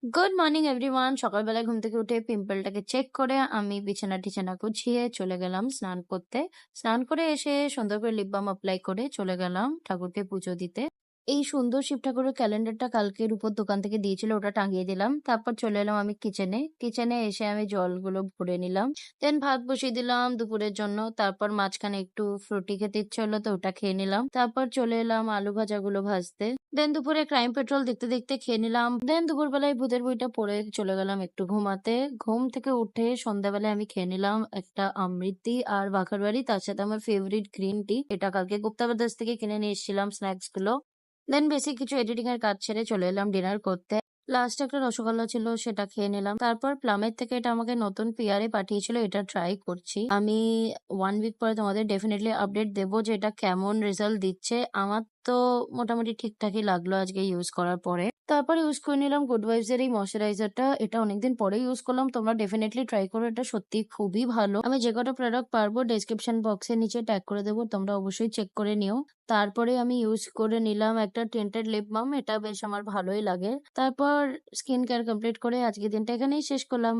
Good morning everyone. সকালবেলায় ঘুম থেকে উঠে পিম্পলটাকে চেক করে আমি বিছানা-টিছানা গুছিয়ে চলে গেলাম স্নান করতে। স্নান করে এসে সুন্দর করে লিপ বাম এপ্লাই করে চলে গেলাম ঠাকুরকে পুজো দিতে। এই সুন্দর শিব ঠাকুরের ক্যালেন্ডারটা কালকে রূপোর দোকান থেকে দিয়েছিল, ওটা টাঙিয়ে দিলাম। তারপর চলে এলাম আমি কিচেনে। কিচেনে এসে আমি জলগুলো ভরে নিলাম। দেন ভাত বসিয়ে দিলাম দুপুরের জন্য। তারপর মাঝখানে একটু ফ্রুটি খেতে ইচ্ছে হলো তো ওটা খেয়ে নিলাম। তারপর চলে এলাম আলু ভাজাগুলো ভাজতে। দেন দুপুরে ক্রাইম পেট্রোল দেখতে দেখতে খেয়ে নিলাম। দেন দুপুরবেলায় ভূতের বইটা পড়ে চলে গেলাম একটু ঘুমাতে। ঘুম থেকে উঠে সন্ধ্যাবেলায় আমি খেয়ে নিলাম একটা অমৃতি আর বাখারবাড়ি, তার সাথে আমার ফেভারিট গ্রিন টি। এটা কালকে গুপ্তা ব্রাদার্স থেকে কিনে নিয়ে এসেছিলাম স্ন্যাক্স গুলো। দেন বেশি কিছু এডিটিং এর কাজ ছেড়ে চলে এলাম ডিনার করতে। লাস্টে একটা রসগোল্লা ছিল, সেটা খেয়ে নিলাম। তারপর প্লামের থেকে এটা আমাকে নতুন পিয়ারে পাঠিয়েছিল, এটা ট্রাই করছি। আমি 1 উইক পরে তোমাদের ডেফিনেটলি আপডেট দেবো যে এটা কেমন রেজাল্ট দিচ্ছে। আমার তো মোটামুটি ঠিকঠাকই লাগলো আজকে ইউজ করার পরে। তারপর ইউজ করে নিলাম গুড ভাইবস এর এই ময়শ্চারাইজারটা। এটা অনেকদিন পরে ইউজ করলাম। তোমরা ডেফিনেটলি ট্রাই করো, এটা সত্যি খুবই ভালো। আমি যে কটা প্রোডাক্ট পারবো ডেসক্রিপশন বক্সের নিচে ট্যাগ করে দেবো, তোমরা অবশ্যই চেক করে নিও। তারপরে আমি ইউজ করে নিলাম একটা টিন্টেড লিপ বাম, এটা বেশ আমার ভালোই লাগে। তারপর স্কিন কেয়ার কমপ্লিট করে আজকের দিনটা এখানেই শেষ করলাম।